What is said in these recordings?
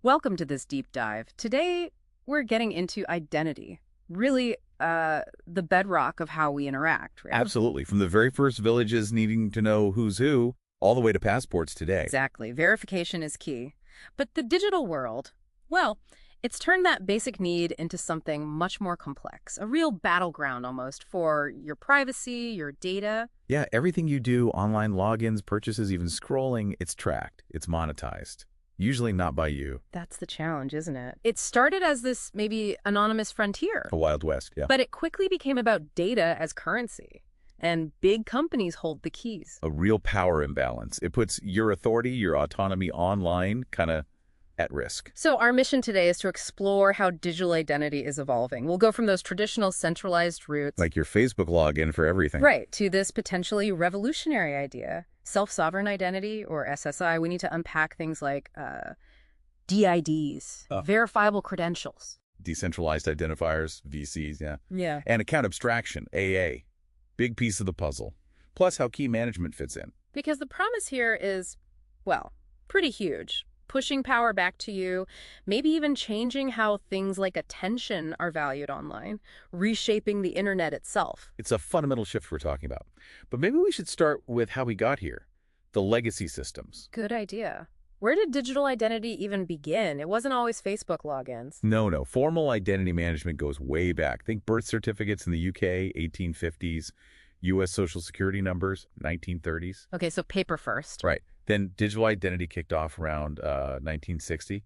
Welcome to this deep dive. Today, we're getting into identity, really the bedrock of how we interact, right? Absolutely. From the very first villages needing to know who's who, all the way to passports today. Exactly. Verification is key. But the digital world, well, it's turned that basic need into something much more complex, a real battleground almost for your privacy, your data. Yeah, everything you do, online logins, purchases, even scrolling, it's tracked. It's monetized. Usually not by you. That's the challenge, isn't it? It started as this maybe anonymous frontier. A Wild West, yeah. But it quickly became about data as currency. And big companies hold the keys. A real power imbalance. It puts your authority, your autonomy online kind of at risk. So our mission today is to explore how digital identity is evolving. We'll go from those traditional centralized roots, Like your Facebook login for everything. right, to this potentially revolutionary idea, self-sovereign identity, or SSI. We need to unpack things like DIDs, verifiable credentials. Decentralized identifiers, VCs, yeah. Yeah. And account abstraction, AA. Big piece of the puzzle. Plus how key management fits in. Because the promise here is, well, pretty huge. Pushing power back to you, maybe even changing how things like attention are valued online, reshaping the internet itself. It's a fundamental shift we're talking about. But maybe we should start with how we got here. The legacy systems. Good idea. Where did digital identity even begin? It wasn't always Facebook logins. No. Formal identity management goes way back. Think birth certificates in the UK, 1850s, U.S. Social Security numbers, 1930s. Okay, so paper first. Right. Then digital identity kicked off around 1960.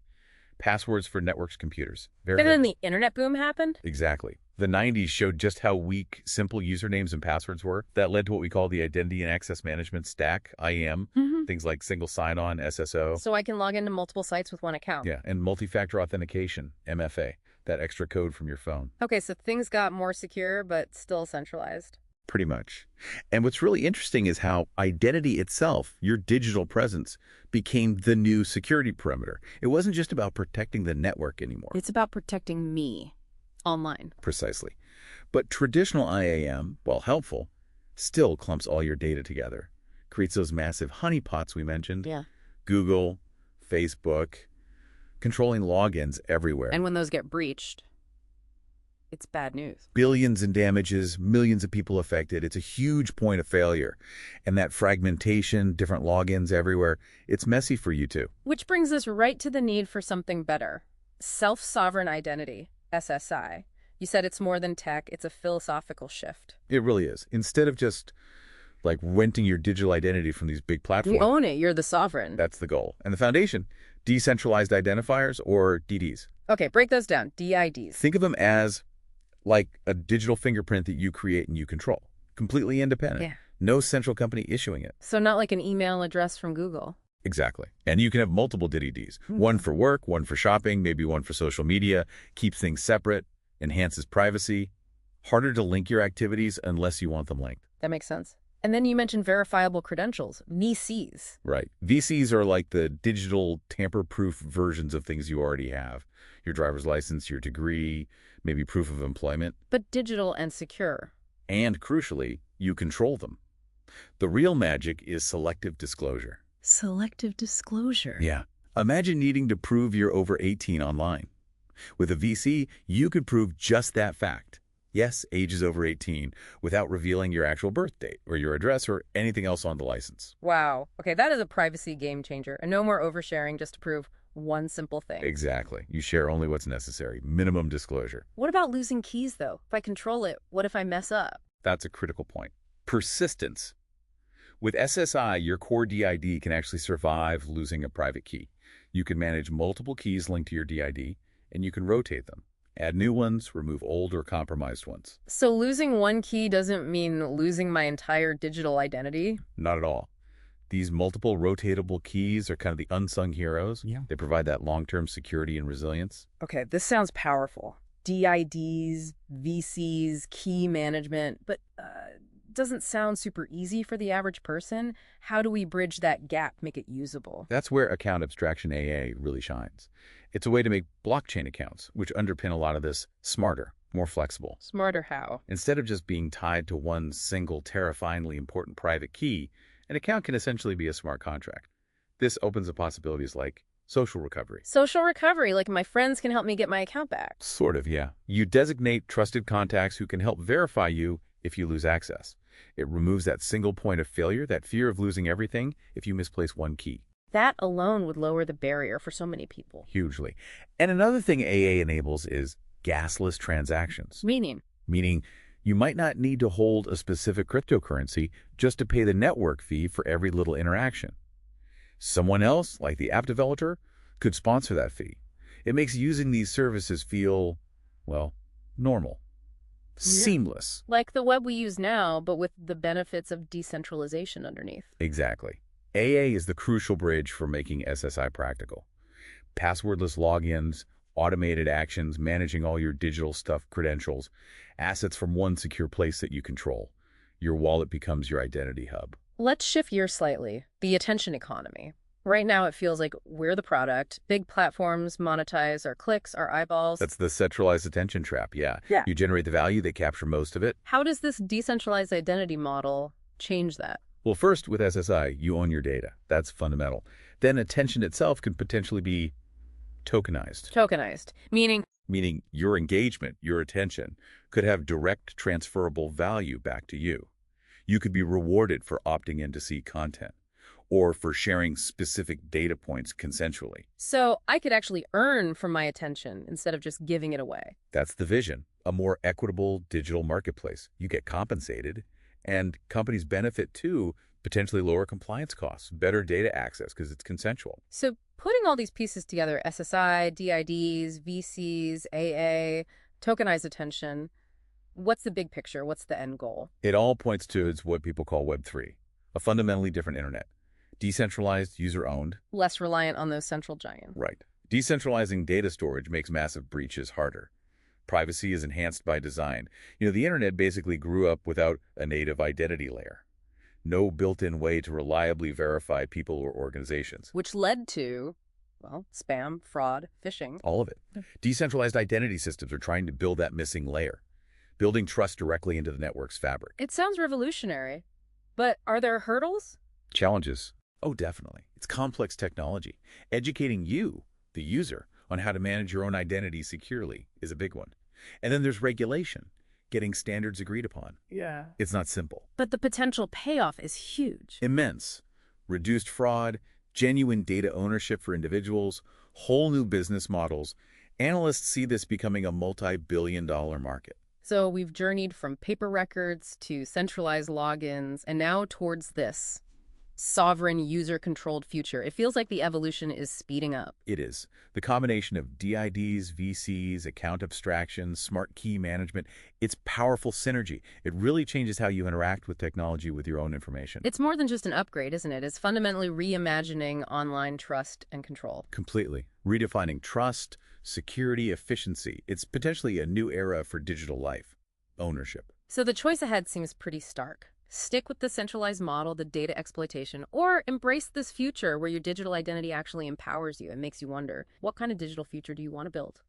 Passwords for networks computers. And then the internet boom happened? Exactly. The 90s showed just how weak simple usernames and passwords were. That led to what we call the Identity and Access Management Stack, IAM. Things like single sign-on, SSO. So I can log into multiple sites with one account. Yeah, and multi-factor authentication, MFA, that extra code from your phone. Okay, so things got more secure, but still centralized. Pretty much. And what's really interesting is how identity itself, your digital presence, became the new security perimeter. It wasn't just about protecting the network anymore. It's about protecting me online. Precisely. But traditional IAM, while helpful, still clumps all your data together. Creates those massive honeypots we mentioned. Yeah. Google, Facebook, controlling logins everywhere. And when those get breached, it's bad news. Billions in damages, millions of people affected. It's a huge point of failure. And that fragmentation, different logins everywhere, it's messy for you too. Which brings us right to the need for something better. Self-sovereign identity, SSI. You said it's more than tech, it's a philosophical shift. It really is. Instead of just like renting your digital identity from these big platforms. You own it, you're the sovereign. That's the goal. And the foundation, decentralized identifiers or DDs. Okay, break those down, DIDs. Think of them as like a digital fingerprint that you create and you control. Completely independent. Yeah. No central company issuing it. So not like an email address from Google. Exactly. And you can have multiple DDs. One for work, one for shopping, maybe one for social media. Keeps things separate, enhances privacy. Harder to link your activities unless you want them linked. That makes sense. And then you mentioned verifiable credentials, VCs. Right. VCs are like the digital tamper-proof versions of things you already have. Your driver's license, your degree, maybe proof of employment. But digital and secure. And crucially, you control them. The real magic is selective disclosure. Selective disclosure. Yeah. Imagine needing to prove you're over 18 online. With a VC, you could prove just that fact. Yes, age is over 18, without revealing your actual birth date or your address or anything else on the license. Wow. Okay, that is a privacy game changer. And no more oversharing just to prove one simple thing. Exactly. You share only what's necessary. Minimum disclosure. What about losing keys, though? If I control it, what if I mess up? That's a critical point. Persistence. With SSI, your core DID can actually survive losing a private key. You can manage multiple keys linked to your DID, and you can rotate them. Add new ones, remove old or compromised ones. So losing one key doesn't mean losing my entire digital identity? Not at all. These multiple rotatable keys are kind of the unsung heroes. Yeah. They provide that long-term security and resilience. Okay, this sounds powerful. DIDs, VCs, key management, but doesn't sound super easy for the average person. How do we bridge that gap, make it usable? That's where account abstraction AA really shines. It's a way to make blockchain accounts, which underpin a lot of this, smarter, more flexible. Smarter how? Instead of just being tied to one single terrifyingly important private key, an account can essentially be a smart contract. This opens up possibilities like Social recovery. Social recovery, like my friends can help me get my account back. Sort of, yeah. You designate trusted contacts who can help verify you if you lose access. It removes that single point of failure, that fear of losing everything if you misplace one key. That alone would lower the barrier for so many people. Hugely. And another thing AA enables is gasless transactions. Meaning you might not need to hold a specific cryptocurrency just to pay the network fee for every little interaction. Someone else, like the app developer, could sponsor that fee. It makes using these services feel, well, normal. Seamless. Like the web we use now, but with the benefits of decentralization underneath. Exactly. AA is the crucial bridge for making SSI practical. Passwordless logins, automated actions, managing all your digital stuff, credentials, assets from one secure place that you control. Your wallet becomes your identity hub. Let's shift gears slightly. The attention economy. Right now, it feels like we're the product. Big platforms monetize our clicks, our eyeballs. That's the centralized attention trap, yeah. You generate the value, they capture most of it. How does this decentralized identity model change that? Well, first, with SSI, you own your data. That's fundamental. Then attention itself could potentially be tokenized. Tokenized, meaning Your engagement, your attention, could have direct transferable value back to you. You could be rewarded for opting in to see content, or for sharing specific data points consensually. So I could actually earn from my attention instead of just giving it away. That's the vision. A more equitable digital marketplace. You get compensated, and companies benefit too, potentially lower compliance costs, better data access because it's consensual. So putting all these pieces together, SSI, DIDs, VCs, AA, tokenized attention, what's the big picture? What's the end goal? It all points to what people call Web3, a fundamentally different internet. Decentralized, user-owned. Less reliant on those central giants. Right. Decentralizing data storage makes massive breaches harder. Privacy is enhanced by design. The internet basically grew up without a native identity layer. No built-in way to reliably verify people or organizations. Which led to, well, spam, fraud, phishing. All of it. Decentralized identity systems are trying to build that missing layer, building trust directly into the network's fabric. It sounds revolutionary, but are there hurdles? Challenges? Oh, definitely. It's complex technology. Educating you, the user, on how to manage your own identity securely is a big one. And then there's regulation, getting standards agreed upon. Yeah. It's not simple. But the potential payoff is huge. Immense. Reduced fraud, genuine data ownership for individuals, whole new business models. Analysts see this becoming a multi-billion-dollar market. So we've journeyed from paper records to centralized logins and now towards this sovereign, user-controlled future. It feels like the evolution is speeding up. It is. The combination of DIDs, VCs, account abstractions, smart key management, it's powerful synergy. It really changes how you interact with technology with your own information. It's more than just an upgrade, isn't it? It's fundamentally reimagining online trust and control. Completely. Redefining trust, security, efficiency. It's potentially a new era for digital life. Ownership. So the choice ahead seems pretty stark. Stick with the centralized model, the data exploitation, or embrace this future where your digital identity actually empowers you and makes you wonder, what kind of digital future do you want to build?